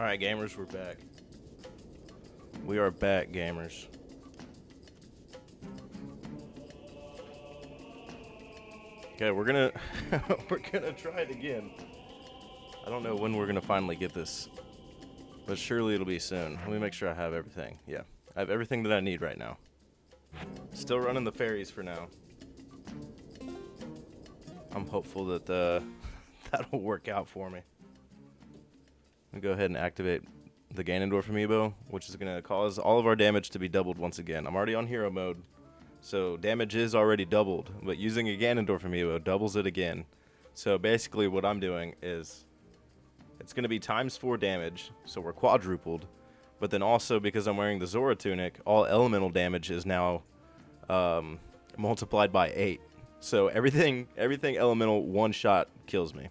Alright, gamers, we're back. We are back, gamers. Okay, we're gonna we're gonna try it again. I don't know when we're gonna finally get this, but surely it'll be soon. Let me make sure I have everything. Yeah, I have everything that I need right now. Still running the fairies for now. I'm hopeful that that'll work out for me. I'm gonna go ahead and activate the Ganondorf amiibo, which is gonna cause all of our damage to be doubled once again. I'm already on hero mode, so damage is already doubled, but using a Ganondorf amiibo doubles it again. So basically what I'm doing is it's gonna be ×4 damage, so we're quadrupled, but then also because I'm wearing the Zora tunic, all elemental damage is now multiplied by 8. So everything elemental one shot kills me.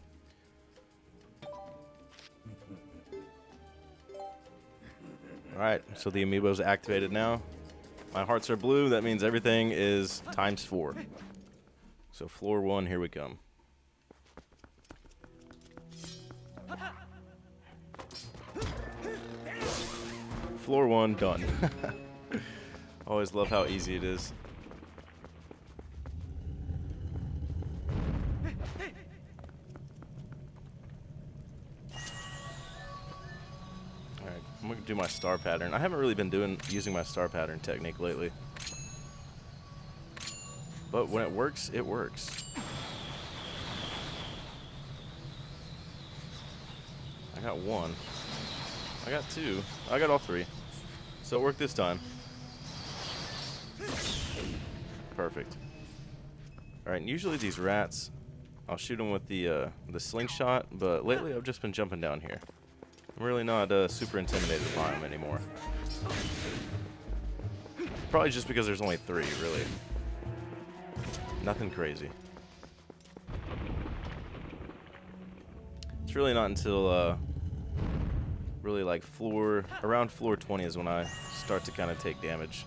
Alright, so the amiibo's activated now. My hearts are blue, that means everything is ×4. So floor 1, here we come. Floor 1, done. Always love how easy it is. Alright, I'm gonna do my star pattern. I haven't really been using my star pattern technique lately. But when it works, it works. I got 1. I got 2. I got all 3. So it worked this time. Perfect. Alright, and usually these rats, I'll shoot them with the slingshot, but lately I've just been jumping down here. I'm really not super intimidated by them anymore. Probably just because there's only 3, really. Nothing crazy. It's really not until really like around floor 20 is when I start to kind of take damage.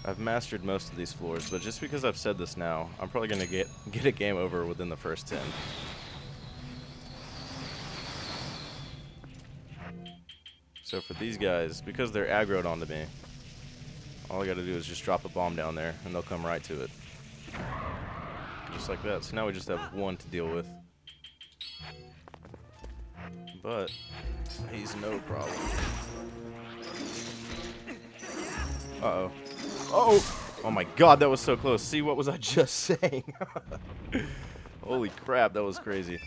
I've mastered most of these floors, but just because I've said this now, I'm probably gonna get a game over within the first 10. So for these guys, because they're aggroed onto me, all I gotta do is just drop a bomb down there and they'll come right to it. Just like that. So now we just have 1 to deal with. But he's no problem. Uh-oh. Oh! Oh my god, that was so close. See, what was I just saying? Holy crap, that was crazy.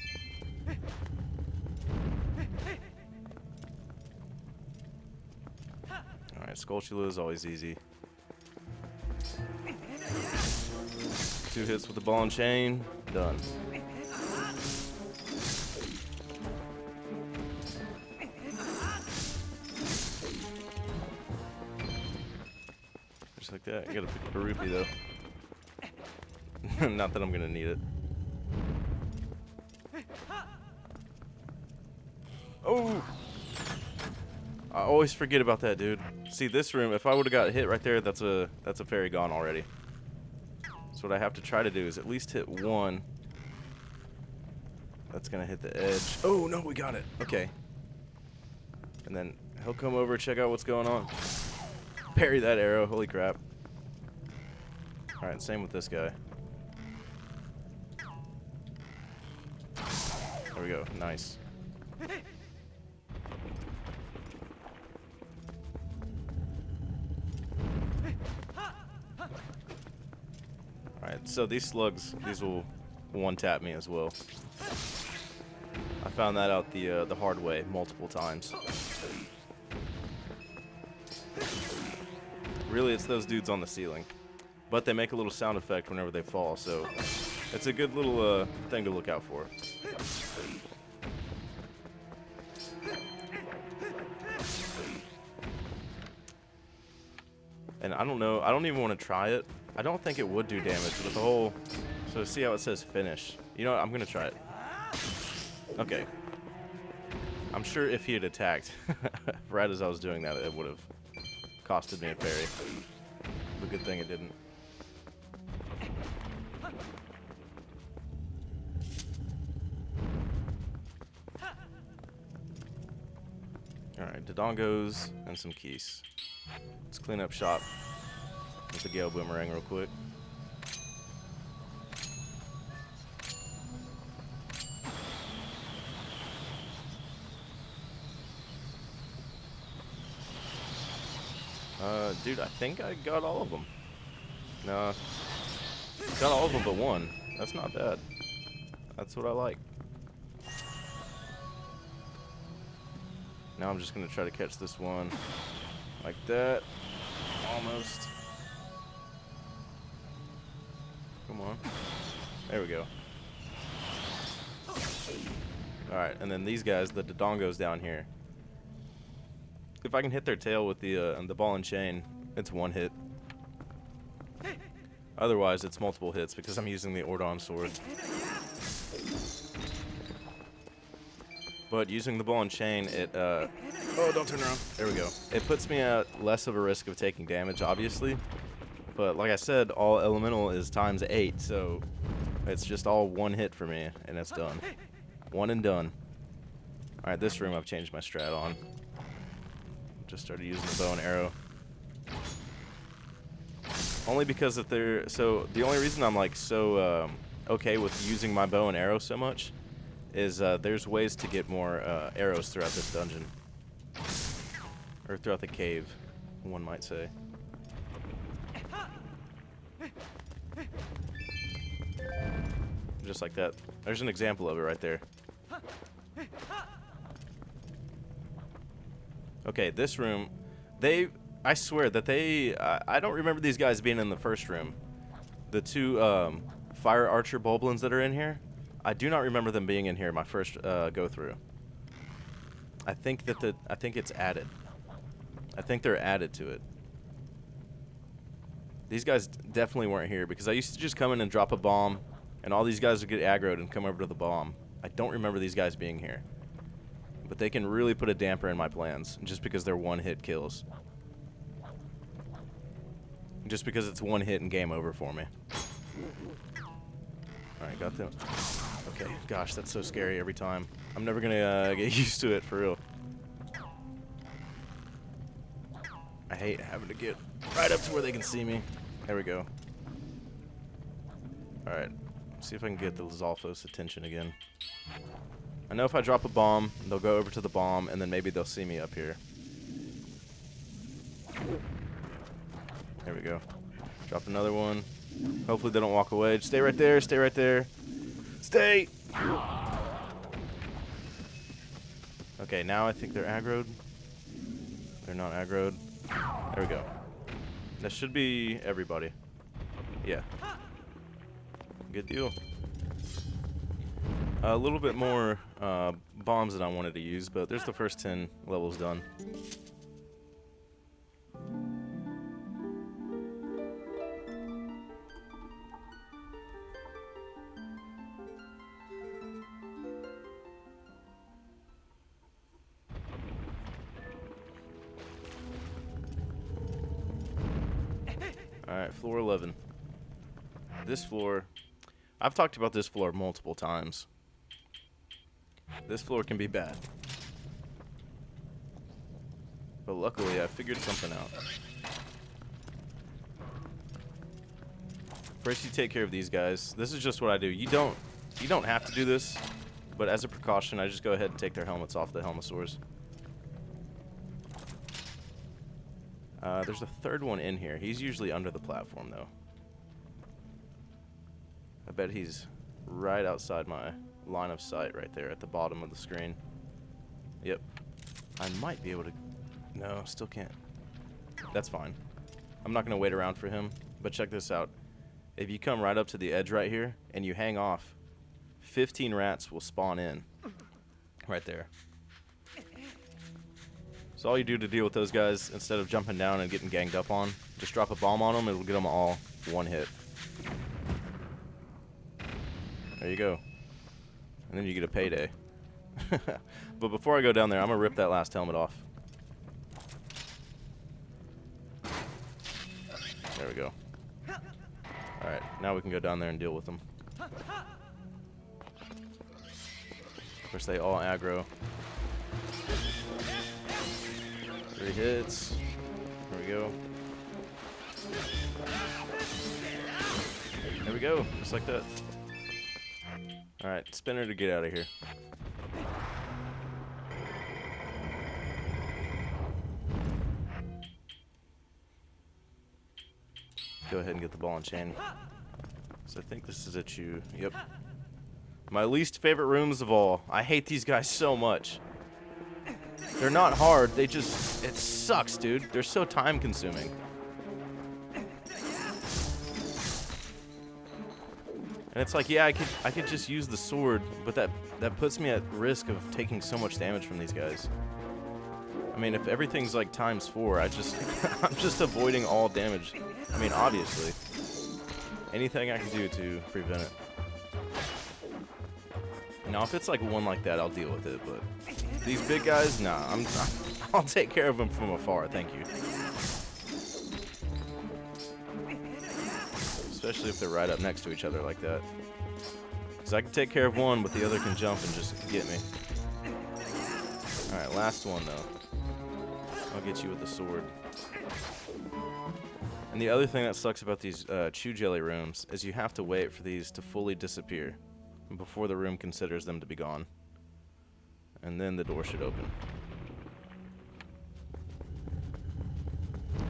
Alright, Skulltula is always easy. 2 hits with the ball and chain. Done. Just like that. I gotta pick up a rupee though. Not that I'm gonna need it. Oh! I always forget about that, dude. See, this room, if I would have got hit right there, that's a fairy gone already. So what I have to try to do is at least hit 1. That's gonna hit the edge. Oh no, we got it. Okay. And then he'll come over, check out what's going on. Parry that arrow. Holy crap. Alright, same with this guy. There we go. Nice. Alright, so these slugs, these will one-tap me as well. I found that out the hard way multiple times. Really, it's those dudes on the ceiling. But they make a little sound effect whenever they fall, so it's a good little thing to look out for. And I don't know, I don't even want to try it. I don't think it would do damage with the whole... So see how it says finish. You know what, I'm going to try it. Okay. I'm sure if he had attacked right as I was doing that, it would have costed me a parry. But good thing it didn't. Dodongos and some keys. Let's clean up shop with the Gale Boomerang real quick. Dude, I think I got all of them. No, got all of them but one. That's not bad. That's what I like. Now I'm just gonna try to catch this one like that. Almost. Come on. There we go. Alright, and then these guys, the Dodongos down here. If I can hit their tail with the ball and chain, it's one hit. Otherwise, it's multiple hits because I'm using the Ordon sword. But using the ball and chain, it oh, don't turn around. There we go. It puts me at less of a risk of taking damage, obviously. But like I said, all elemental is ×8, so it's just all one hit for me, and it's done. One and done. Alright, this room I've changed my strat on. Just started using the bow and arrow. Only because if they're... So, the only reason I'm like so okay with using my bow and arrow so much is there's ways to get more arrows throughout this dungeon. Or throughout the cave, one might say. Just like that. There's an example of it right there. Okay, this room, I swear that I don't remember these guys being in the first room. The two fire archer boblins that are in here, I do not remember them being in here my first go through. I think it's added. I think they're added to it. These guys definitely weren't here because I used to just come in and drop a bomb and all these guys would get aggroed and come over to the bomb. I don't remember these guys being here. But they can really put a damper in my plans just because they're one-hit kills. Just because it's one hit and game over for me. Alright, got them. Okay, gosh, that's so scary every time. I'm never gonna get used to it, for real. I hate having to get right up to where they can see me. There we go. Alright, see if I can get the Zolfos' attention again. I know if I drop a bomb, they'll go over to the bomb, and then maybe they'll see me up here. There we go. Drop another one. Hopefully they don't walk away. Just stay right there, stay right there. Stay! Okay, now I think they're aggroed. They're not aggroed. There we go. That should be everybody. Yeah. Good deal. A little bit more bombs that I wanted to use, but there's the first 10 levels done. Alright, floor 11. This floor, I've talked about this floor multiple times. This floor can be bad. But luckily, I figured something out. First, you take care of these guys. This is just what I do. You don't have to do this, but as a precaution, I just go ahead and take their helmets off the Helmosaurs. There's a third one in here. He's usually under the platform, though. I bet he's right outside my line of sight right there at the bottom of the screen. Yep. I might be able to... No, still can't. That's fine. I'm not going to wait around for him, but check this out. If you come right up to the edge right here and you hang off, 15 rats will spawn in right there. So all you do to deal with those guys, instead of jumping down and getting ganged up on, just drop a bomb on them, it'll get them all one hit. There you go. And then you get a payday. But before I go down there, I'm going to rip that last helmet off. There we go. Alright, now we can go down there and deal with them. Of course, they all aggro. 3 hits. There we go. There we go. Just like that. Alright, spinner to get out of here. Go ahead and get the ball and chain. So I think this is a chew. Yep. My least favorite rooms of all. I hate these guys so much. They're not hard. They just... It sucks, dude. They're so time consuming. And it's like, yeah, I could just use the sword, but that puts me at risk of taking so much damage from these guys. I mean, if everything's like ×4, I'm just avoiding all damage. I mean, obviously, anything I can do to prevent it. Now, if it's like one like that, I'll deal with it. But these big guys, nah, I'll take care of them from afar. Thank you. Especially if they're right up next to each other like that. Because I can take care of one, but the other can jump and just get me. Alright, last one though. I'll get you with the sword. And the other thing that sucks about these chew jelly rooms is you have to wait for these to fully disappear before the room considers them to be gone. And then the door should open.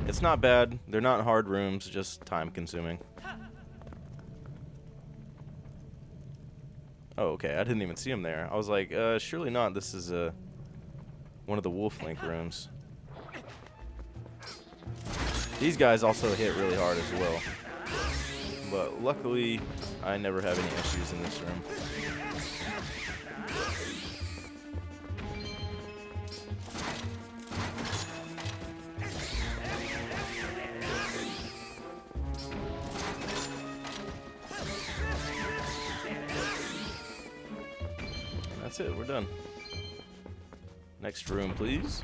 It's not bad. They're not hard rooms, just time consuming. Oh, okay. I didn't even see him there. I was like, surely not. This is one of the Wolf Link rooms. These guys also hit really hard as well. But luckily, I never have any issues in this room. That's it, we're done. Next room, please.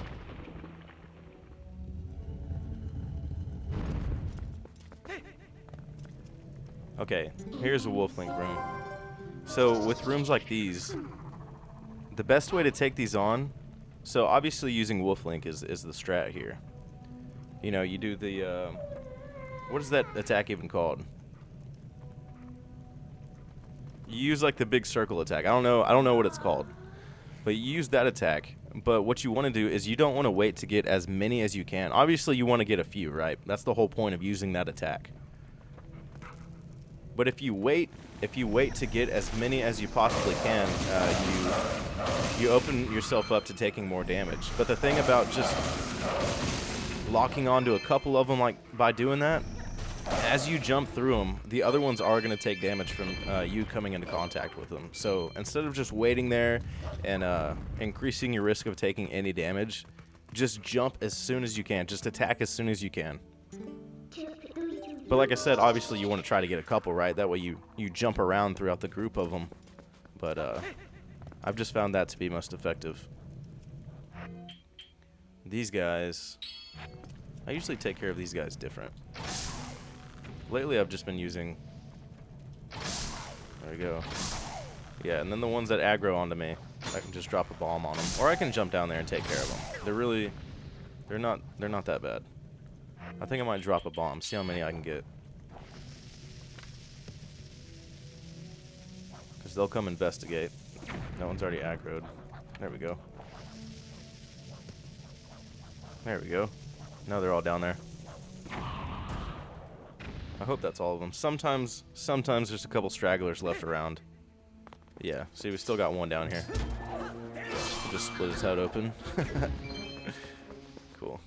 Okay, here's a Wolf Link room. So with rooms like these, the best way to take these on, so obviously using Wolf Link is the strat here. You know, you do the, what is that attack even called? You use like the big circle attack. I don't know what it's called. But you use that attack. But what you want to do is you don't want to wait to get as many as you can. Obviously you want to get a few, right? That's the whole point of using that attack. But if you wait to get as many as you possibly can, you open yourself up to taking more damage. But the thing about just locking onto a couple of them, like by doing that, as you jump through them, the other ones are going to take damage from you coming into contact with them. So instead of just waiting there and increasing your risk of taking any damage, just jump as soon as you can. Just attack as soon as you can. But like I said, obviously you want to try to get a couple, right? That way you jump around throughout the group of them. But I've just found that to be most effective. These guys, I usually take care of these guys different. Lately I've just been using, there we go. Yeah, and then the ones that aggro onto me, I can just drop a bomb on them. Or I can jump down there and take care of them. They're not that bad. I think I might drop a bomb, see how many I can get. Because they'll come investigate. That one's already aggroed. There we go. There we go. Now they're all down there. I hope that's all of them. Sometimes there's a couple stragglers left around. Yeah, see, we still got one down here. We'll just split his head open. Cool.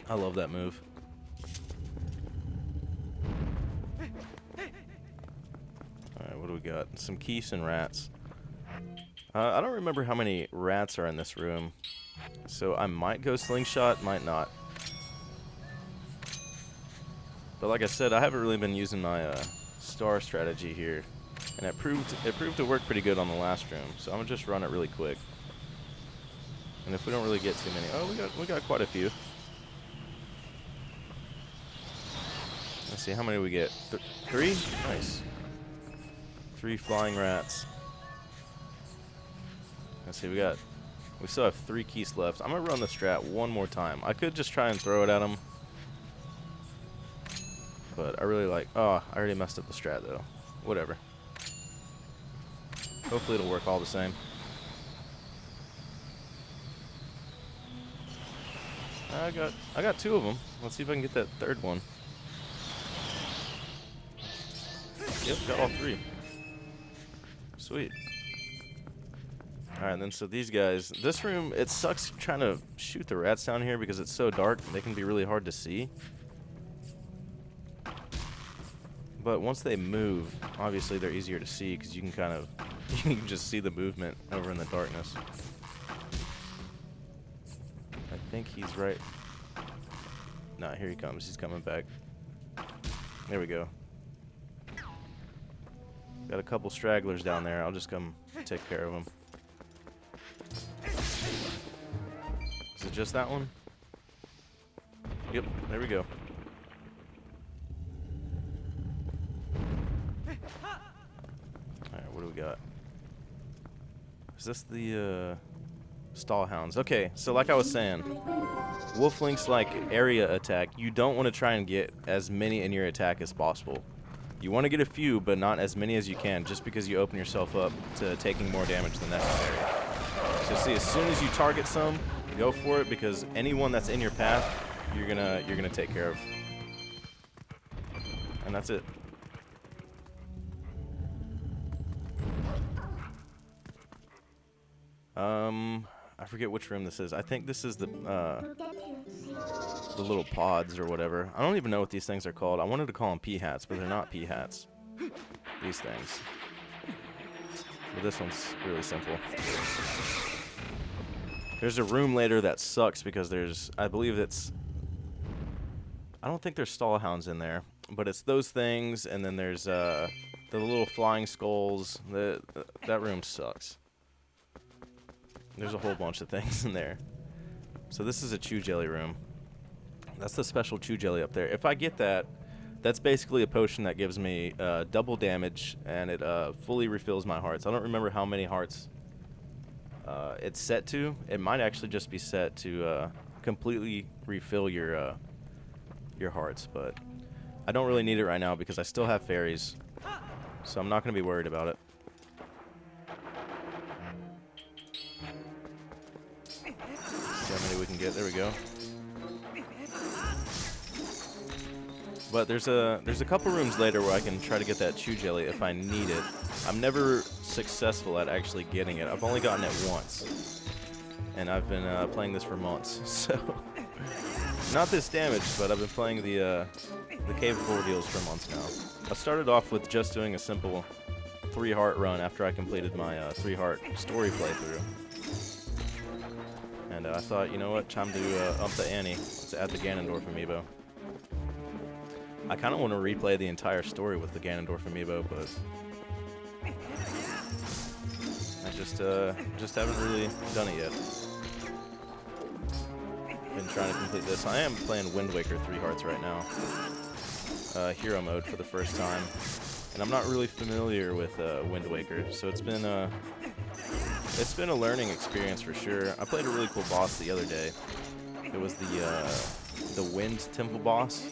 I love that move. Alright, what do we got? Some keys and rats. I don't remember how many rats are in this room. So I might go slingshot, might not. But like I said, I haven't really been using my star strategy here, and it proved to work pretty good on the last room. So I'm gonna just run it really quick. And if we don't really get too many, oh, we got quite a few. Let's see, how many do we get? 3? Nice. 3 flying rats. Let's see, we got We still have 3 keys left. I'm going to run the strat one more time. I could just try and throw it at him. But I really like... Oh, I already messed up the strat, though. Whatever. Hopefully it'll work all the same. I got 2 of them. Let's see if I can get that 3rd one. Yep, got all 3. Sweet. Alright, and then so these guys, this room, it sucks trying to shoot the rats down here because it's so dark. They can be really hard to see. But once they move, obviously they're easier to see because you can kind of, you can just see the movement over in the darkness. I think he's right. Nah, here he comes. He's coming back. There we go. Got a couple stragglers down there. I'll just come take care of them. Is it just that one? Yep, there we go. Alright, what do we got? Is this the stall hounds? Okay, so like I was saying, Wolflink's like area attack. You don't want to try and get as many in your attack as possible. You want to get a few, but not as many as you can, just because you open yourself up to taking more damage than necessary. So see, as soon as you target some, go for it, because anyone that's in your path, you're gonna take care of. And that's it. I forget which room this is. I think this is the little pods or whatever. I don't even know what these things are called. I wanted to call them pea hats, but they're not pea hats. These things. But this one's really simple. There's a room later that sucks because there's, I believe it's, I don't think there's stall hounds in there, but it's those things, and then there's the little flying skulls. That room sucks. There's a whole bunch of things in there. So this is a chew jelly room. That's the special chew jelly up there. If I get that, that's basically a potion that gives me double damage, and it fully refills my hearts. I don't remember how many hearts it's set to. It might actually just be set to completely refill your hearts, but I don't really need it right now because I still have fairies, so I'm not going to be worried about it. See how many we can get. There we go. But there's a couple rooms later where I can try to get that chew jelly if I need it. I'm never successful at actually getting it. I've only gotten it once, and I've been playing this for months. So not this damage, but I've been playing the Cave of Ordeals for months now. I started off with just doing a simple 3-heart run after I completed my 3-heart story playthrough. And I thought, you know what, time to up the ante. Let's add the Ganondorf amiibo. I kind of want to replay the entire story with the Ganondorf amiibo, but I just haven't really done it yet. Been trying to complete this. I am playing Wind Waker 3 hearts right now, hero mode for the first time, and I'm not really familiar with Wind Waker, so it's been a learning experience for sure. I played a really cool boss the other day. It was the Wind Temple boss.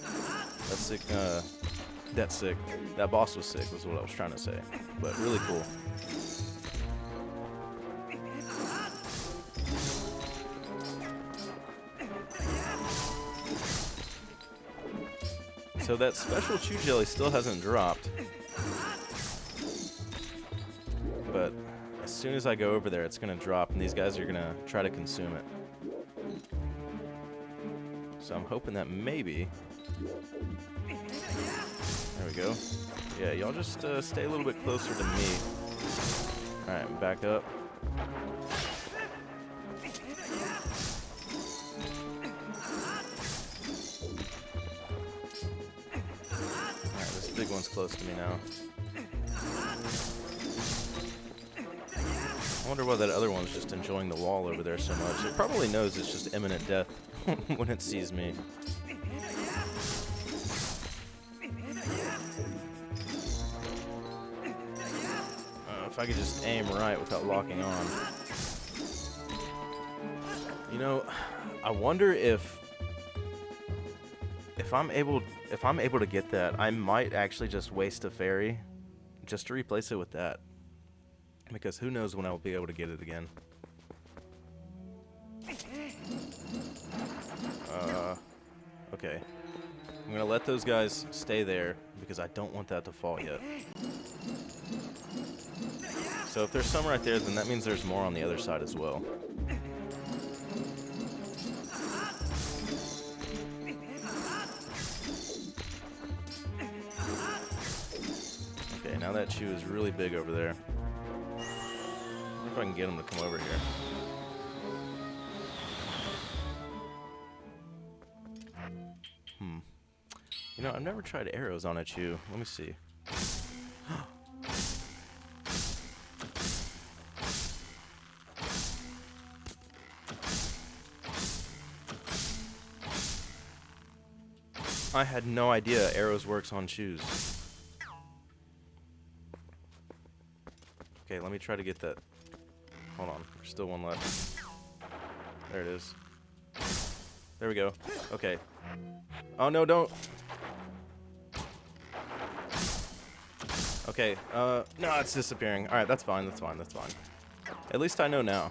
That's sick. That's sick. That boss was sick, was what I was trying to say. But really cool. So that special chew jelly still hasn't dropped. But as soon as I go over there, it's going to drop, and these guys are going to try to consume it. So I'm hoping that maybe... There we go. Yeah, y'all just stay a little bit closer to me. Alright, back up. Alright, this big one's close to me now. I wonder why that other one's just enjoying the wall over there so much. It probably knows it's just imminent death when it sees me. If I could just aim right without locking on. You know, I wonder if I'm able to get that, I might actually just waste a fairy just to replace it with that. Because who knows when I'll be able to get it again. Okay. I'm gonna let those guys stay there because I don't want that to fall yet. So if there's some right there, then that means there's more on the other side as well. Okay, now that chew is really big over there. I wonder if I can get him to come over here. You know, I've never tried arrows on a chew. Let me see. I had no idea arrows works on chews. Okay, let me try to get that. Hold on, there's still one left. There it is. There we go. Okay. Oh no, don't. Okay, no, it's disappearing. Alright, that's fine, that's fine, that's fine. At least I know now.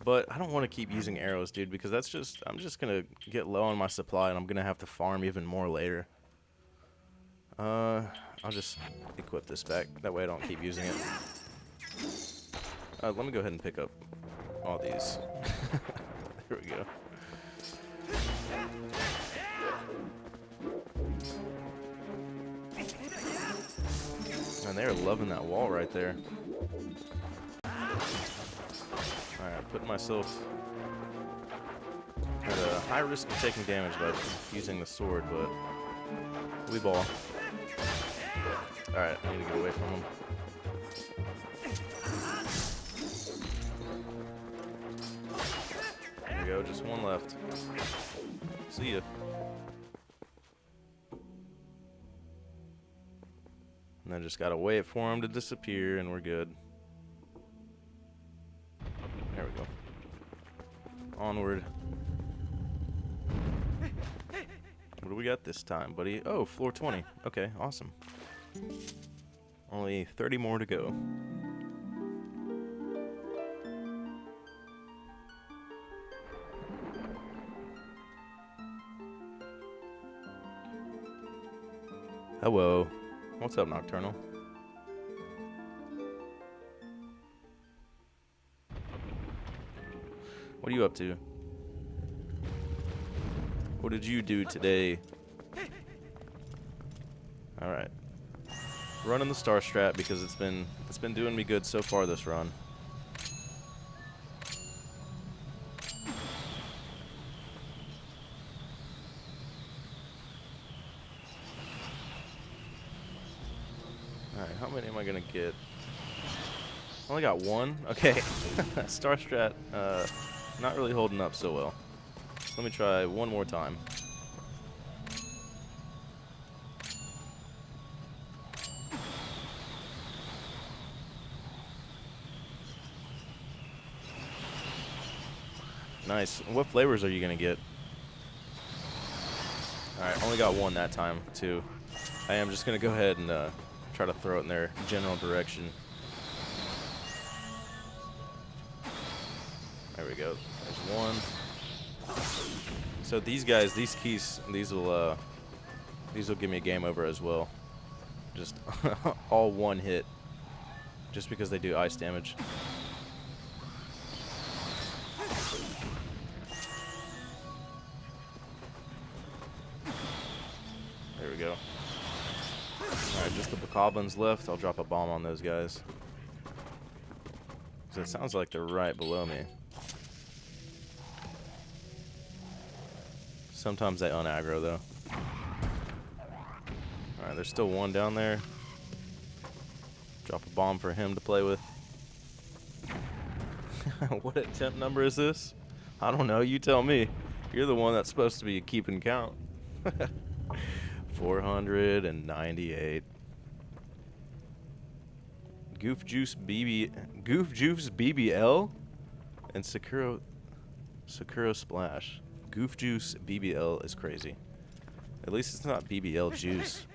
But I don't want to keep using arrows, dude, because that's just, I'm just gonna get low on my supply and I'm gonna have to farm even more later. I'll just equip this back, that way I don't keep using it. Let me go ahead and pick up all these. There we go. And they're loving that wall right there. Alright, putting myself at a high risk of taking damage by using the sword, but we ball. Alright, I need to get away from him. There we go, just one left. See ya. And then just gotta wait for him to disappear and we're good. There we go. Onward. What do we got this time, buddy? Oh, floor 20. Okay, awesome. Only 30 more to go. Hello. What's up, Nocturnal? What are you up to? What did you do today? Alright. Running the star strat because it's been doing me good so far this run. Alright, how many am I gonna get? Only got one? Okay. Star strat, not really holding up so well. Let me try one more time. Nice. What flavors are you gonna get? Alright, only got one that time, too. I am just gonna go ahead and try to throw it in their general direction. There we go. There's one. So these guys, these keys, these will give me a game over as well. Just all one hit, just because they do ice damage. There we go. Alright, just the bokoblins left. I'll drop a bomb on those guys. So it sounds like they're right below me. Sometimes they unaggro though. Alright, there's still one down there. Drop a bomb for him to play with. What attempt number is this? I don't know, you tell me. You're the one that's supposed to be keeping count. 498. Goof Juice BBL? and Sakura Splash. Goof Juice BBL is crazy. At least it's not BBL juice.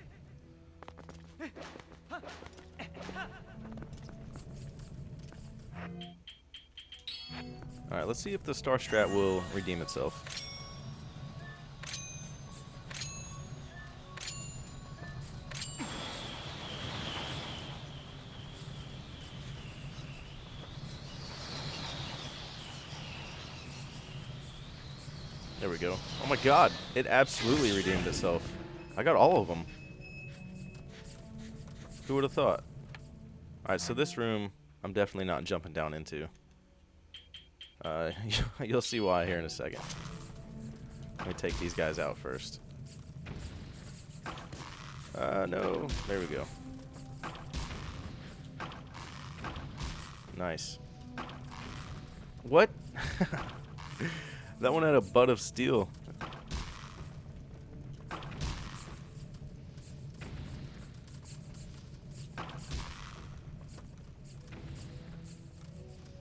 Alright, let's see if the Star Strat will redeem itself. There we go. Oh my god, it absolutely redeemed itself. I got all of them. Who would have thought? Alright, so this room, I'm definitely not jumping down into. You'll see why here in a second. Let me take these guys out first. No. There we go. Nice. What? That one had a butt of steel.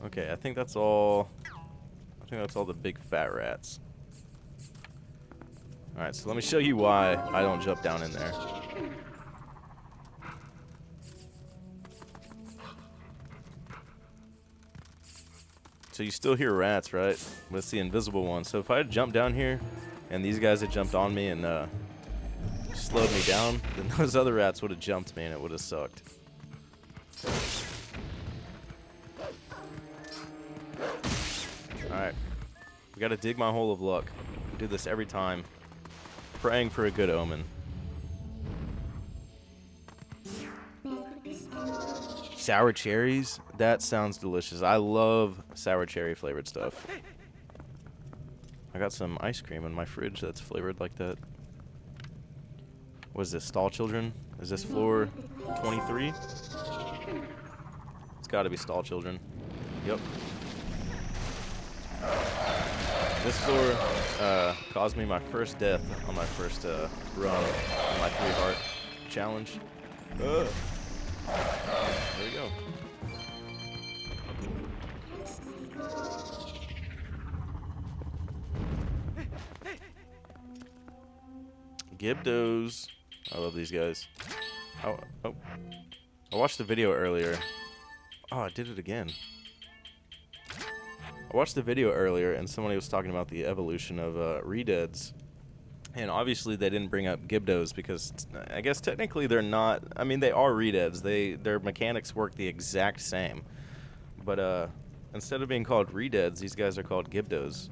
Okay, I think that's all. I think that's all the big fat rats. Alright, so let me show you why I don't jump down in there. So you still hear rats, right? But it's the invisible one. So if I had jumped down here, and these guys had jumped on me and slowed me down, then those other rats would have jumped me and it would have sucked. Alright. We gotta dig my hole of luck. Do this every time. Praying for a good omen. Sour cherries? That sounds delicious. I love sour cherry flavored stuff. I got some ice cream in my fridge that's flavored like that. What is this, Stall Children? Is this floor 23? It's gotta be Stall Children. Yep. This floor caused me my first death on my first run on my 3-heart challenge. There we go. Gibdos. I love these guys. Oh. I watched the video earlier. Oh, I did it again. I watched the video earlier and somebody was talking about the evolution of Redeads. And obviously they didn't bring up Gibdos because I guess technically they're not. I mean, they are Redeads. Their mechanics work the exact same. But instead of being called Redeads, these guys are called Gibdos.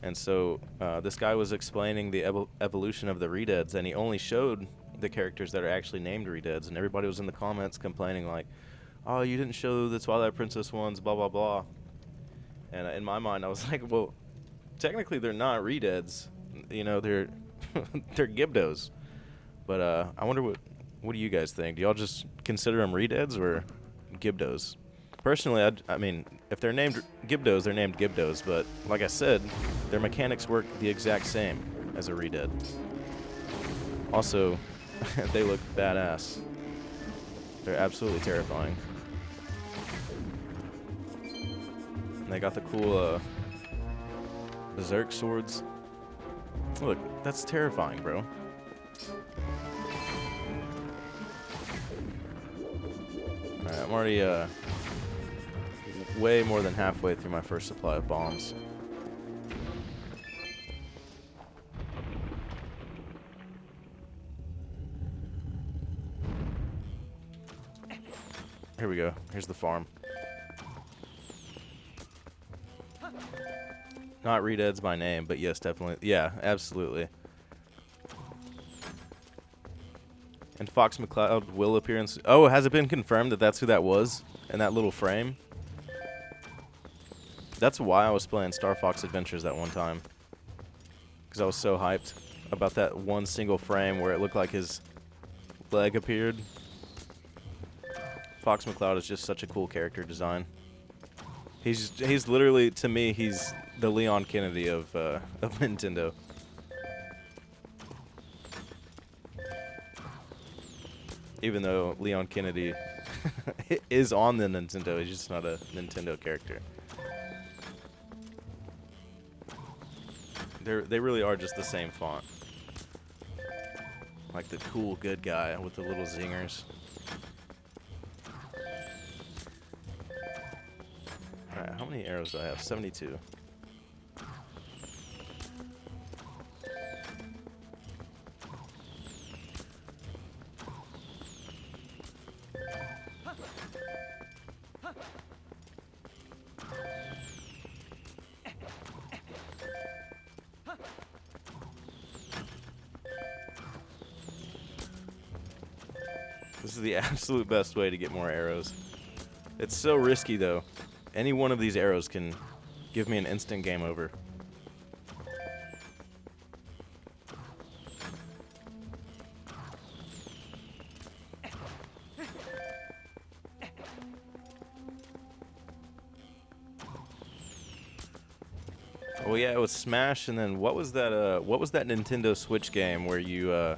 And so this guy was explaining the evolution of the Redeads, and he only showed the characters that are actually named Redeads. And everybody was in the comments complaining like, "Oh, you didn't show the Twilight Princess ones, blah blah blah." And in my mind, I was like, "Well, technically they're not Redeads. You know, they're they're Gibdos." But I wonder what do you guys think? Do y'all just consider them Redeads or Gibdos? Personally, I mean, if they're named Gibdos, they're named Gibdos. But like I said, their mechanics work the exact same as a Redead. Also, they look badass. They're absolutely terrifying. And they got the cool berserk swords. Look, that's terrifying, bro. Alright, I'm already way more than halfway through my first supply of bombs. Here we go. Here's the farm. Not Redeads by name, but yes, definitely. Yeah, absolutely. And Fox McCloud will appear in... Oh, has it been confirmed that that's who that was in that little frame? That's why I was playing Star Fox Adventures that one time. Because I was so hyped about that one single frame where it looked like his leg appeared. Fox McCloud is just such a cool character design. He's literally, to me, he's the Leon Kennedy of Nintendo. Even though Leon Kennedy is on the Nintendo, he's just not a Nintendo character. They really are just the same font. Like the cool good guy with the little zingers. Alright, how many arrows do I have? 72. This is the absolute best way to get more arrows. It's so risky, though. Any one of these arrows can give me an instant game over. Oh yeah, it was Smash, and then what was that Nintendo Switch game where you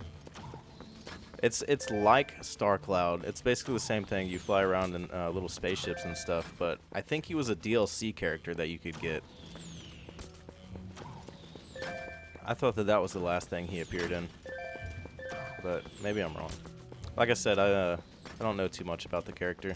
it's like Star Cloud. It's basically the same thing. You fly around in little spaceships and stuff, but I think he was a DLC character that you could get. I thought that was the last thing he appeared in, but maybe I'm wrong. Like I said, I don't know too much about the character.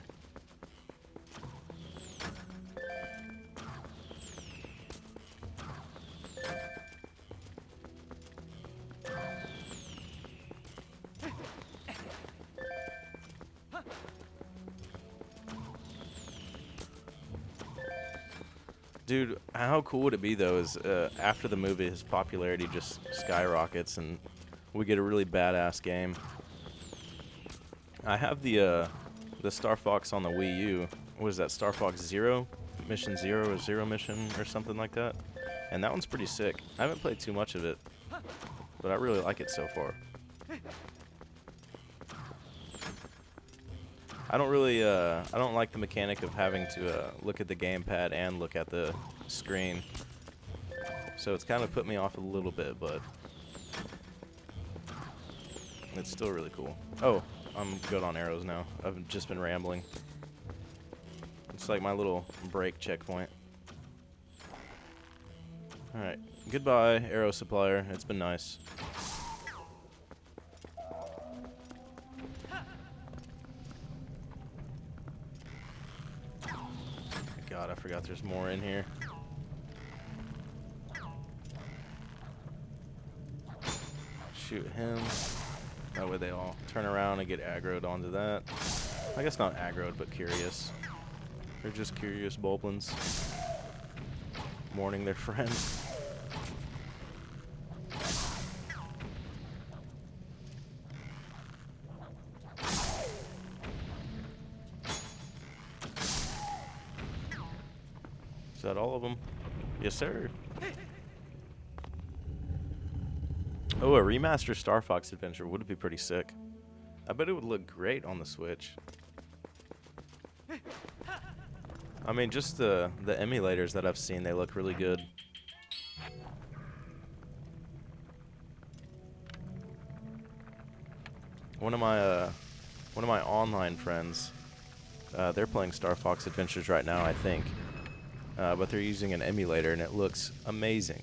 Dude, how cool would it be, though, is after the movie, his popularity just skyrockets, and we get a really badass game. I have the Star Fox on the Wii U. What is that, Star Fox Zero? Mission Zero or Zero Mission or something like that? And that one's pretty sick. I haven't played too much of it, but I really like it so far. I don't like the mechanic of having to look at the gamepad and look at the screen. So it's kind of put me off a little bit, but it's still really cool. Oh, I'm good on arrows now. I've just been rambling. It's like my little break checkpoint. Alright, goodbye, arrow supplier. It's been nice. God, I forgot there's more in here. Shoot him. That way they all turn around and get aggroed onto that. I guess not aggroed, but curious. They're just curious boblins. Mourning their friend. Is that all of them? Yes, sir. Oh, a remaster Star Fox Adventure would be pretty sick. I bet it would look great on the Switch. I mean, just the emulators that I've seen, they look really good. One of my online friends, they're playing Star Fox Adventures right now, I think. But they're using an emulator, and it looks amazing.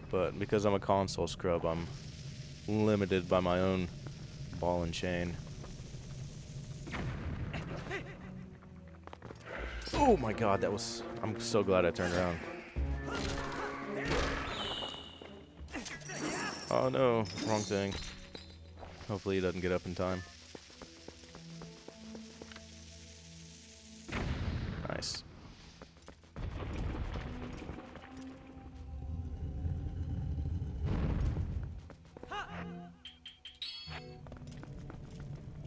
But because I'm a console scrub, I'm limited by my own ball and chain. Oh my god, that was... I'm so glad I turned around. Oh no, wrong thing. Hopefully he doesn't get up in time. Nice.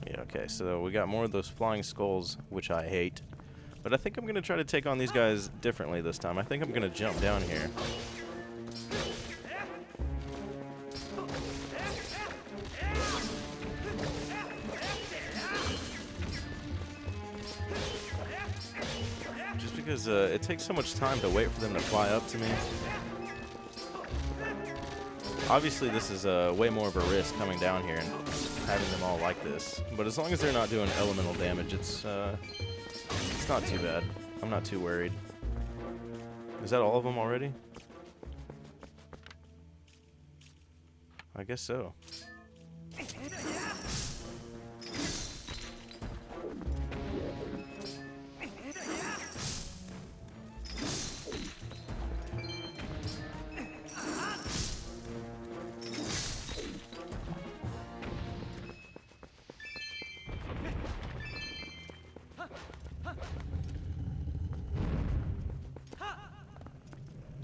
Yeah, okay, so we got more of those flying skulls, which I hate. But I think I'm going to try to take on these guys differently this time. I think I'm going to jump down here. Just because it takes so much time to wait for them to fly up to me. Obviously, this is way more of a risk coming down here and having them all like this. But as long as they're not doing elemental damage, it's not too bad. I'm not too worried. Is that all of them already? I guess so.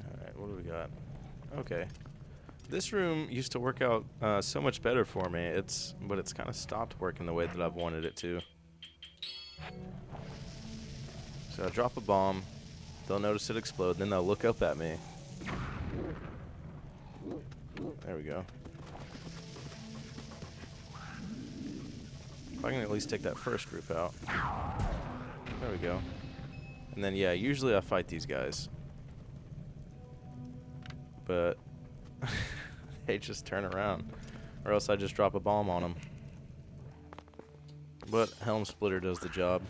Alright, what do we got? Okay. This room used to work out so much better for me, but it's kind of stopped working the way that I've wanted it to. So I drop a bomb, they'll notice it explode, then they'll look up at me. There we go. If I can at least take that first group out. There we go. And then, yeah, usually I fight these guys. But they just turn around. Or else I just drop a bomb on them. But Helm Splitter does the job.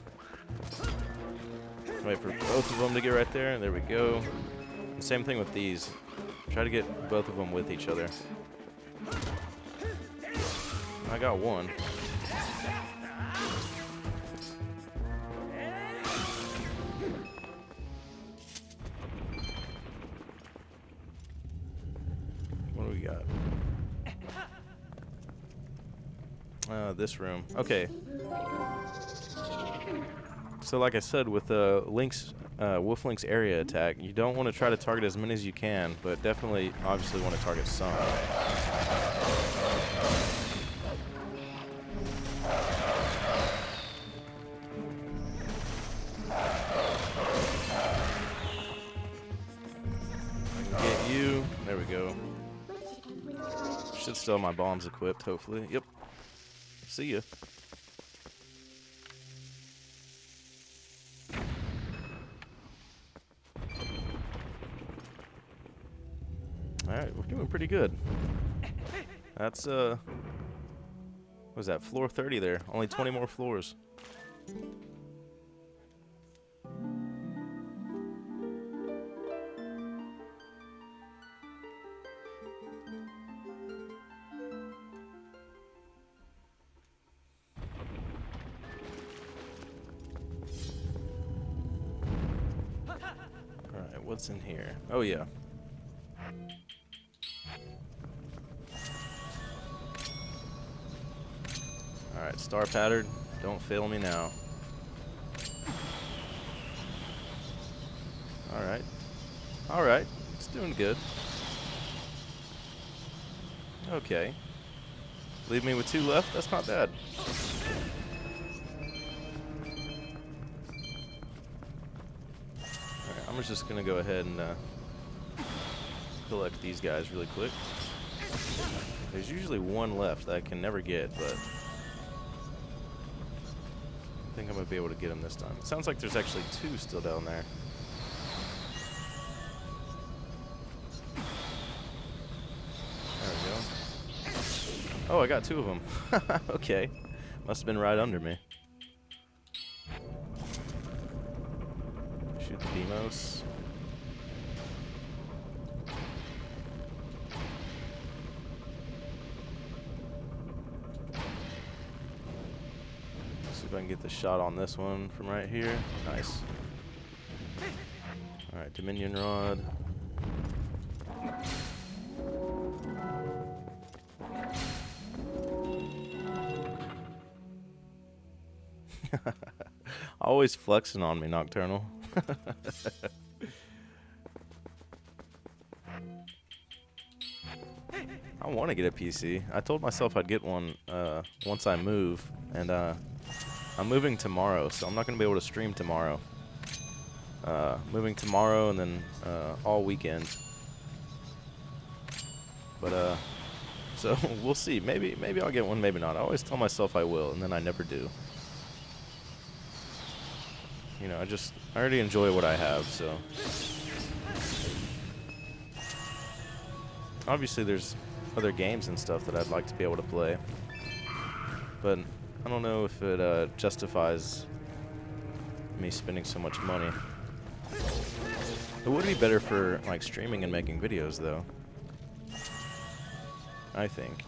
Wait for both of them to get right there. There we go. And same thing with these. Try to get both of them with each other. I got one. What do we got? This room. Okay. So like I said, with Wolf Link's area attack, you don't want to try to target as many as you can, but definitely, obviously, want to target some. I can get you. There we go. Should still have my bombs equipped, hopefully. Yep. See ya. Alright, we're doing pretty good. That's, what was that, floor 30 there? Only 20 more floors. Alright, what's in here? Oh, yeah. Alright, star pattern. Don't fail me now. Alright. Alright. It's doing good. Okay. Leave me with 2 left? That's not bad. Alright, I'm just gonna go ahead and collect these guys really quick. There's usually 1 left that I can never get, but I think I'm going to be able to get him this time. It sounds like there's actually 2 still down there. There we go. Oh, I got 2 of them. Okay. Must have been right under me. Shoot the Demos. See if I can get the shot on this one from right here. Nice. Alright, Dominion Rod. Always flexing on me, Nocturnal. I want to get a PC. I told myself I'd get one once I move, and I'm moving tomorrow, so I'm not going to be able to stream tomorrow. Moving tomorrow and then all weekend. But so we'll see. Maybe I'll get one, maybe not. I always tell myself I will, and then I never do. You know, I already enjoy what I have, so. Obviously, there's other games and stuff that I'd like to be able to play. But I don't know if it justifies me spending so much money. It would be better for like streaming and making videos though. I think.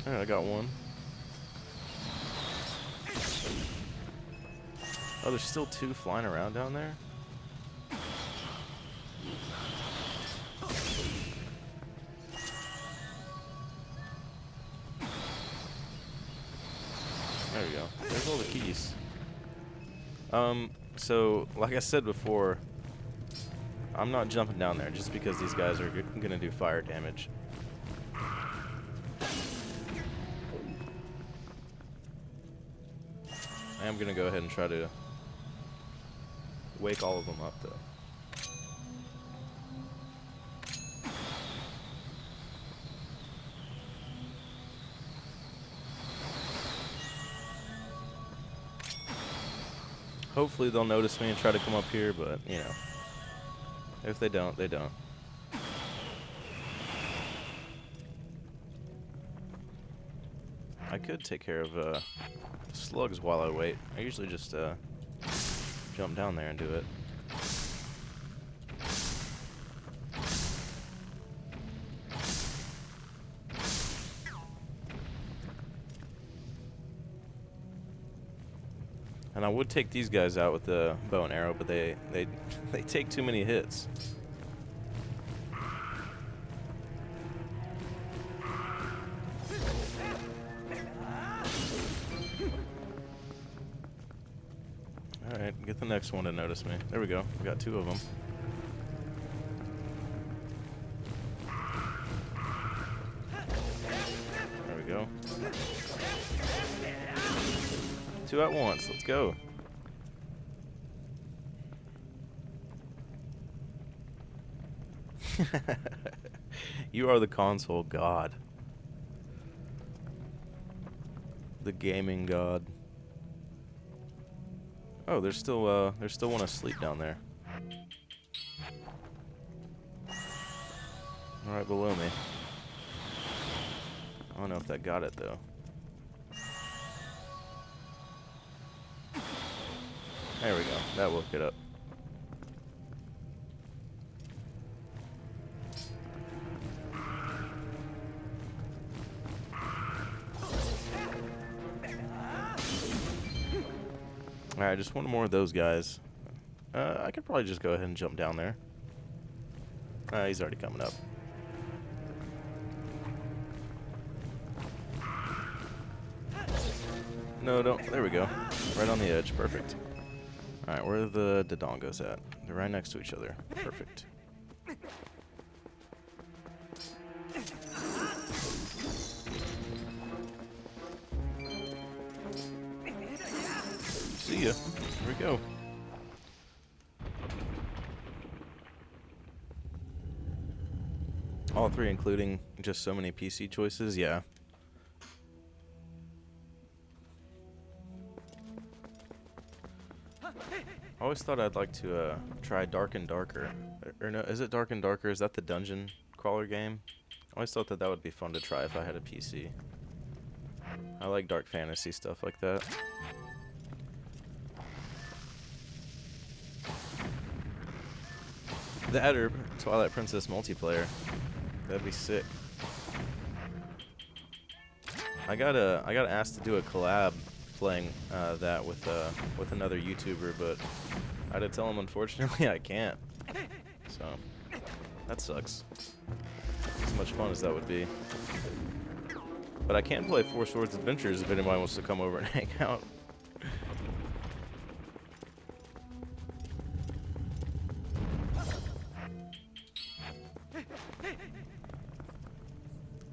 Alright, I got one. Oh, there's still two flying around down there? There we go. There's all the keys. So, like I said before, I'm not jumping down there just because these guys are gonna do fire damage. I am gonna go ahead and try to wake all of them up though. Hopefully they'll notice me and try to come up here, but, you know, if they don't, they don't. I could take care of slugs while I wait. I usually just jump down there and do it. And I would take these guys out with the bow and arrow, but they take too many hits. Alright, get the next one to notice me. There we go. We got two of them. There we go. Two at once. Let's go. You are the console god. The gaming god. Oh, there's still one asleep down there. Right below me. I don't know if that got it though. There we go. That woke it up. Alright, just one more of those guys. I could probably just go ahead and jump down there. He's already coming up. No, don't. There we go. Right on the edge. Perfect. Alright, where are the Dodongos at? They're right next to each other. Perfect. See ya. Here we go. All three, including just so many PC choices? Yeah. I always thought I'd like to try Dark and Darker. Or no, is it Dark and Darker? Is that the dungeon crawler game? I always thought that that would be fun to try if I had a PC. I like dark fantasy stuff like that. That or Twilight Princess multiplayer. That'd be sick. I got asked to do a collab playing that with another YouTuber, but I had to tell him unfortunately I can't. So that sucks. As much fun as that would be. But I can play Four Swords Adventures if anybody wants to come over and hang out.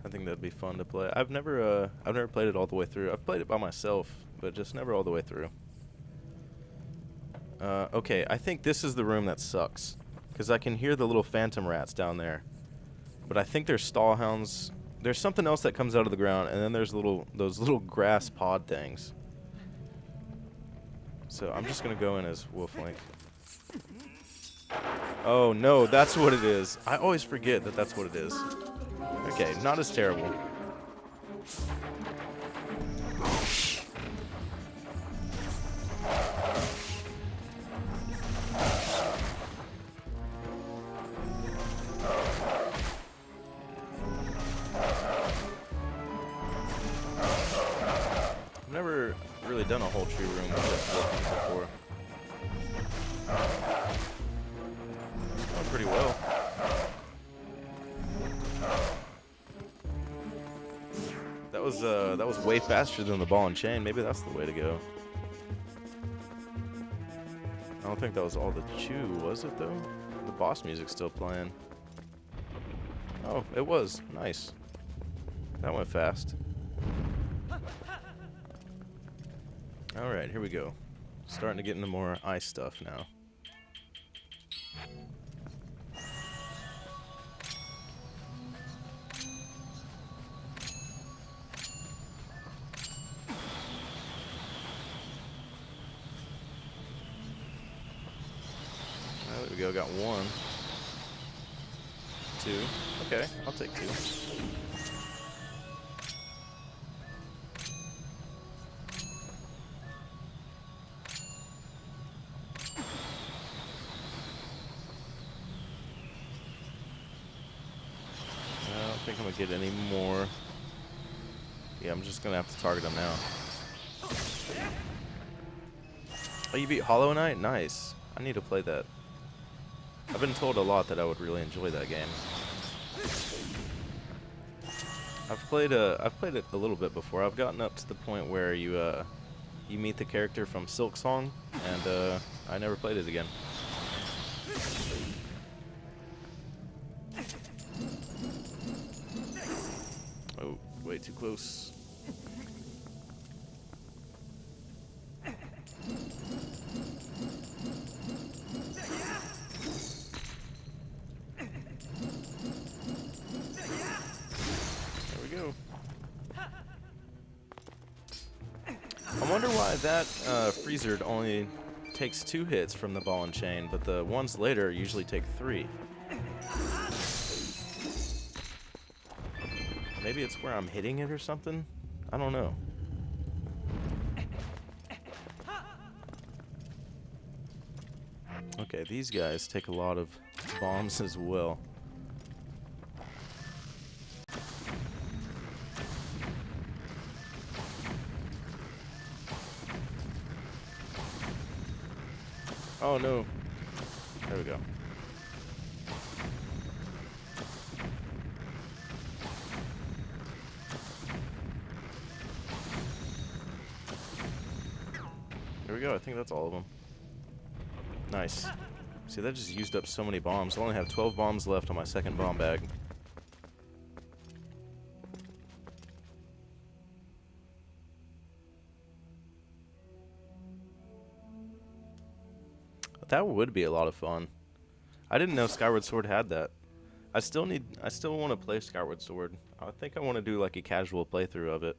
I think that'd be fun to play. I've never played it all the way through. I've played it by myself, but just never all the way through. Okay, I think this is the room that sucks, because I can hear the little phantom rats down there. But I think there's stallhounds. There's something else that comes out of the ground, and then there's those little grass pod things. So I'm just gonna go in as Wolflink. Oh, no, that's what it is. I always forget that that's what it is. Okay, not as terrible. I've never really done a whole tree room with this before. It's going pretty well. That was way faster than the ball and chain. Maybe that's the way to go. I don't think that was all the chew, was it though? The boss music's still playing. Oh, it was. Nice. That went fast. Alright, here we go. Starting to get into more ice stuff now. There we go, got 1. 2. Okay, I'll take 2. I don't think I'm gonna get any more. Yeah, I'm just gonna have to target him now. Oh, you beat Hollow Knight? Nice. I need to play that. I've been told a lot that I would really enjoy that game. I've played it a little bit before. I've gotten up to the point where you meet the character from Silk Song, and I never played it again. Oh, way too close. I wonder why that freezer only takes 2 hits from the ball and chain, but the ones later usually take 3. Maybe it's where I'm hitting it or something? I don't know. Okay, these guys take a lot of bombs as well. Oh no. There we go. There we go. I think that's all of them. Nice. See, that just used up so many bombs. I only have 12 bombs left on my second bomb bag. That would be a lot of fun. I didn't know Skyward Sword had that. I still want to play Skyward Sword. I think I want to do like a casual playthrough of it.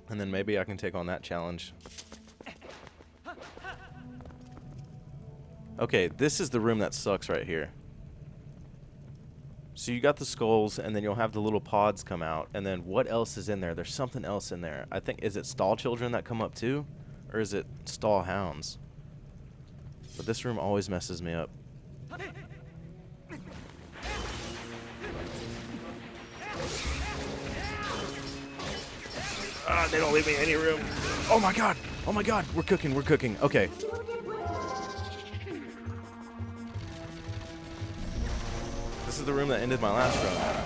And then maybe I can take on that challenge. Okay, this is the room that sucks right here. So you got the skulls, and then you'll have the little pods come out, and then what else is in there? There's something else in there. I think, is it stall children that come up too? Or is it stall hounds? But this room always messes me up. Ah, they don't leave me any room. Oh my god! Oh my god! We're cooking, we're cooking. Okay. This is the room that ended my last run.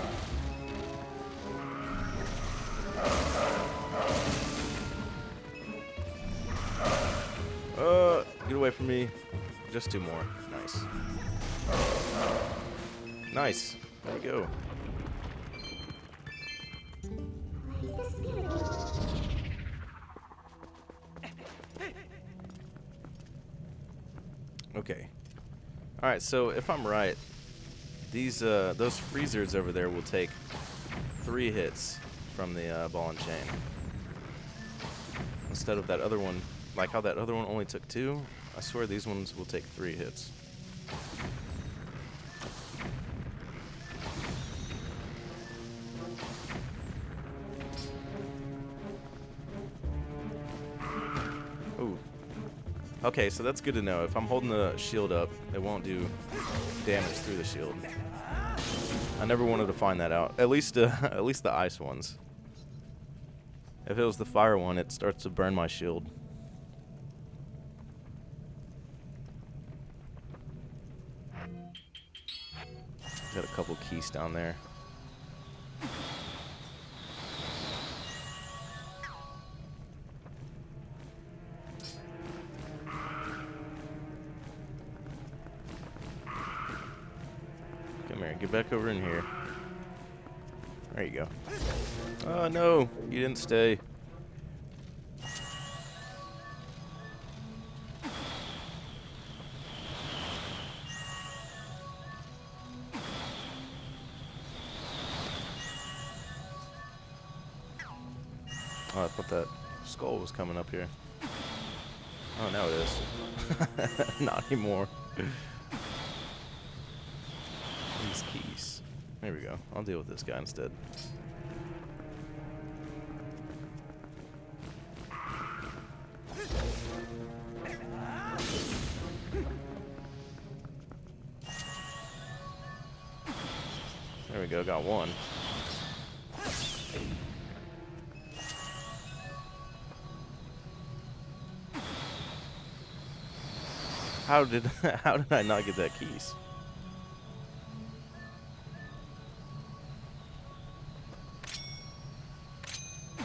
Get away from me. Just 2 more. Nice. Nice. There we go. Okay. Alright, so if I'm right, these those freezers over there will take 3 hits from the ball and chain. Instead of that other one, like how that other one only took 2. I swear these ones will take 3 hits. Ooh. Okay, so that's good to know. If I'm holding the shield up, it won't do damage through the shield. I never wanted to find that out. At least the ice ones. If it was the fire one, it starts to burn my shield. Got a couple keys down there. Come here, get back over in here. There you go. Oh no, you didn't stay. Oh, I thought that skull was coming up here. Oh, now it is. Not anymore. These keys. There we go. I'll deal with this guy instead. There we go. Got one. How did I not get that keys?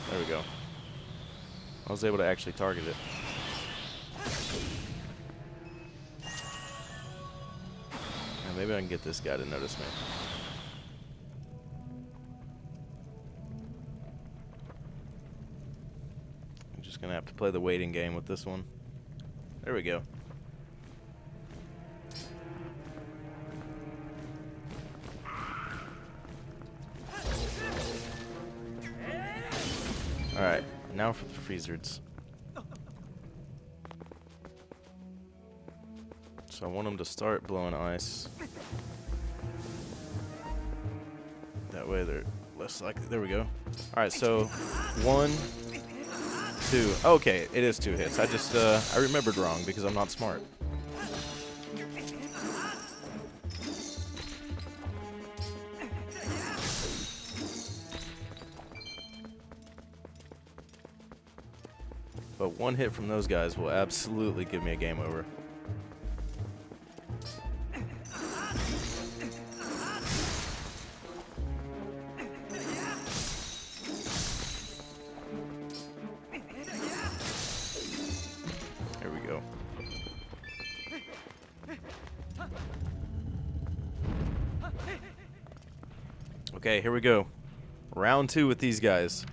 There we go. I was able to actually target it. Yeah, maybe I can get this guy to notice me. I'm just gonna have to play the waiting game with this one. There we go. Alright, now for the freezers. So I want them to start blowing ice. That way they're less likely. There we go. Alright, so 1, 2. Okay, it is 2 hits. I remembered wrong because I'm not smart. But 1 hit from those guys will absolutely give me a game over. There we go. Okay, here we go. Round 2 with these guys.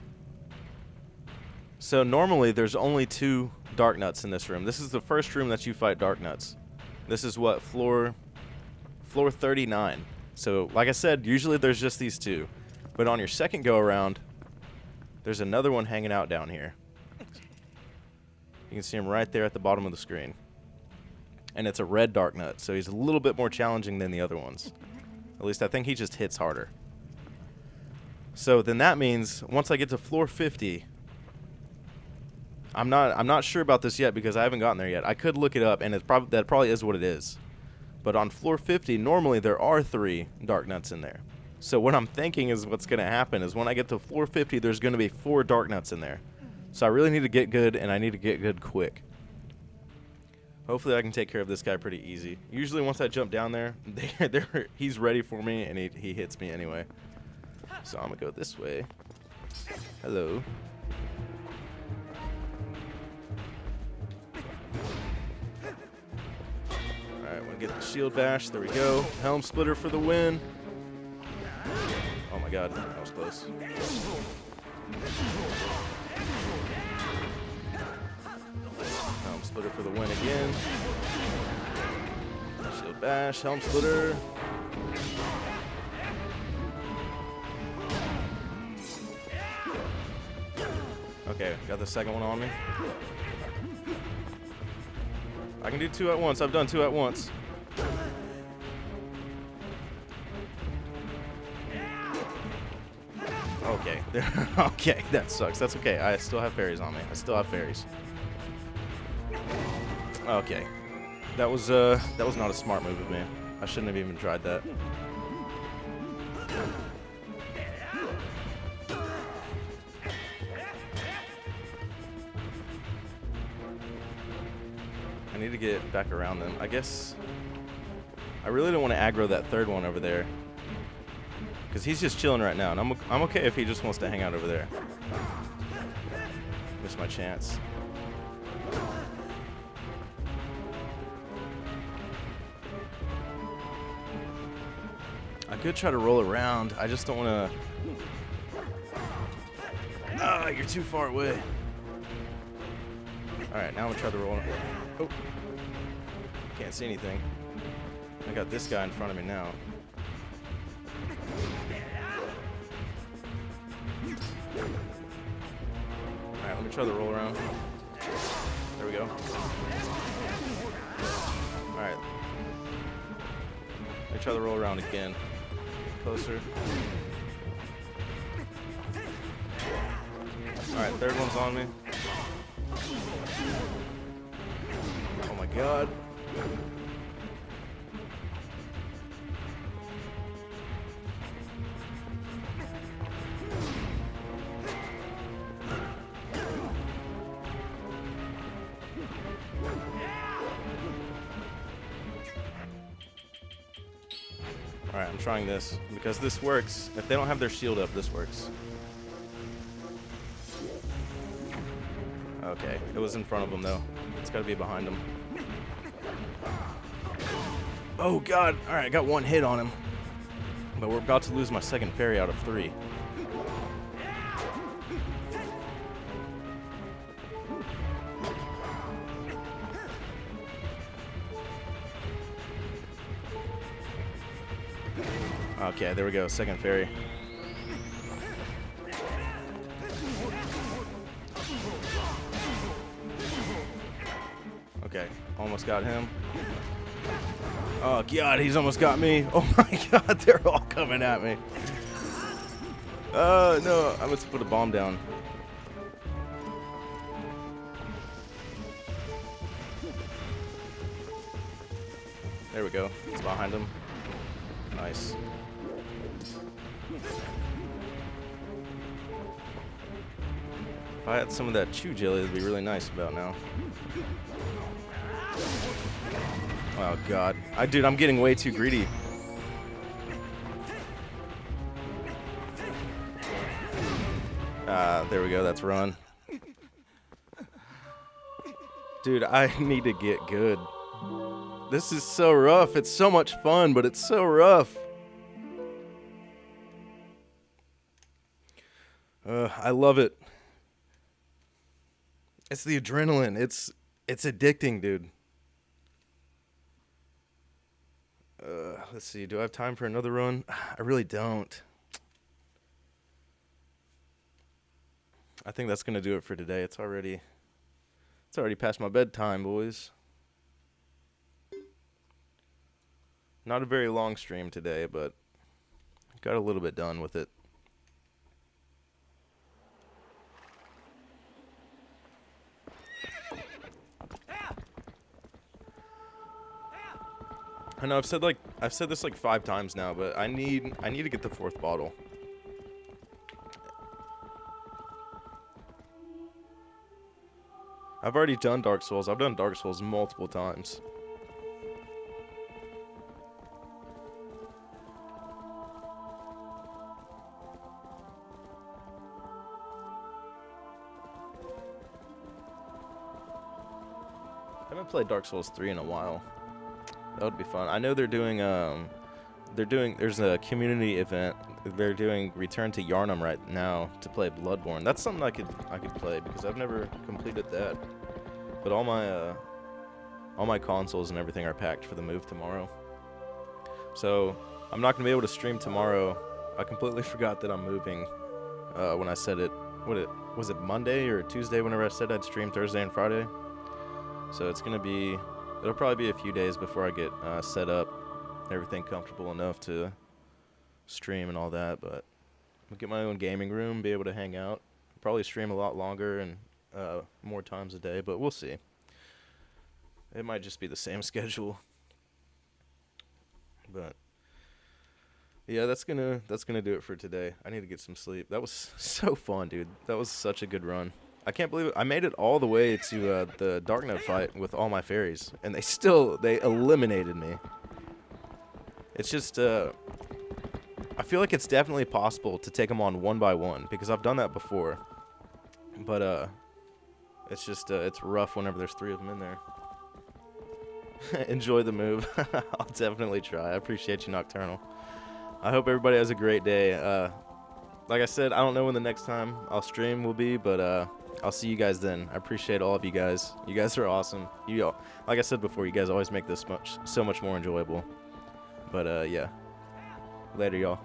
So normally there's only 2 Dark Nuts in this room. This is the first room that you fight Dark Nuts. This is what, floor 39. So like I said, usually there's just these 2. But on your second go around, there's another one hanging out down here. You can see him right there at the bottom of the screen. And it's a red Dark Nut, so he's a little bit more challenging than the other ones. At least I think he just hits harder. So then that means once I get to floor 50, I'm not sure about this yet because I haven't gotten there yet. I could look it up, and that probably is what it is. But on floor 50, normally there are 3 Dark Nuts in there. So what I'm thinking is what's going to happen is when I get to floor 50, there's going to be 4 Dark Nuts in there. So I really need to get good, and I need to get good quick. Hopefully I can take care of this guy pretty easy. Usually once I jump down there, he's ready for me, and he hits me anyway. So I'm going to go this way. Hello. Alright, we'll get the shield bash. There we go. Helm splitter for the win. Oh my god, that was close. Helm splitter for the win again. Shield bash, helm splitter. Okay, got the second one on me. I can do 2 at once. I've done 2 at once. Okay. Okay, that sucks. That's okay. I still have fairies on me. I still have fairies. Okay. That was not a smart move of me. I shouldn't have even tried that. I need to get back around them. I guess I really don't want to aggro that third one over there, because he's just chilling right now, and I'm okay if he just wants to hang out over there. Missed my chance. I could try to roll around. I just don't want to. Ah, you're too far away. All right, now I'm gonna try to roll. Oh, can't see anything. I got this guy in front of me now. All right, let me try the roll around. There we go. All right, let me try the roll around again. Closer. All right, third one's on me. Oh my god. Alright, I'm trying this because this works. If they don't have their shield up, this works. Okay, it was in front of them though. It's gotta be behind them. Oh god! Alright, I got one hit on him. But we're about to lose my second fairy out of 3. Okay, there we go. Second fairy. Okay, almost got him. Oh god, he's almost got me. Oh my god, they're all coming at me. No, I must put a bomb down. There we go. It's behind him. Nice. If I had some of that chew jelly, it'd be really nice about now. Oh god. Dude, I'm getting way too greedy. There we go, that's run. Dude, I need to get good. This is so rough. It's so much fun, but it's so rough. I love it. It's the adrenaline. It's addicting, dude. Let's see. Do I have time for another run? I really don't. I think that's gonna do it for today. It's already past my bedtime, boys. Not a very long stream today, but got a little bit done with it. I know I've said this like 5 times now, but I need to get the 4th bottle. I've already done Dark Souls. I've done Dark Souls multiple times. I haven't played Dark Souls 3 in a while. That would be fun. I know they're doing there's a community event. They're doing Return to Yarnum right now to play Bloodborne. That's something I could play because I've never completed that. But all my consoles and everything are packed for the move tomorrow. So I'm not gonna be able to stream tomorrow. I completely forgot that I'm moving when I said it. Was it Monday or Tuesday whenever I said I'd stream Thursday and Friday? So it's gonna be It'll probably be a few days before I get set up, everything comfortable enough to stream and all that, but I'll get my own gaming room, be able to hang out. Probably stream a lot longer and more times a day, but we'll see. It might just be the same schedule. But yeah, that's gonna do it for today. I need to get some sleep. That was so fun, dude. That was such a good run. I can't believe it. I made it all the way to the Darknet fight with all my fairies, and they eliminated me. It's just I feel like it's definitely possible to take them on one by one because I've done that before. But it's just it's rough whenever there's 3 of them in there. Enjoy the move. I'll definitely try. I appreciate you, Nocturnal. I hope everybody has a great day. Like I said, I don't know when the next time I'll stream will be, but I'll see you guys then. I appreciate all of you guys. You guys are awesome. Like I said before, you guys always make this so much more enjoyable. But yeah, later, y'all.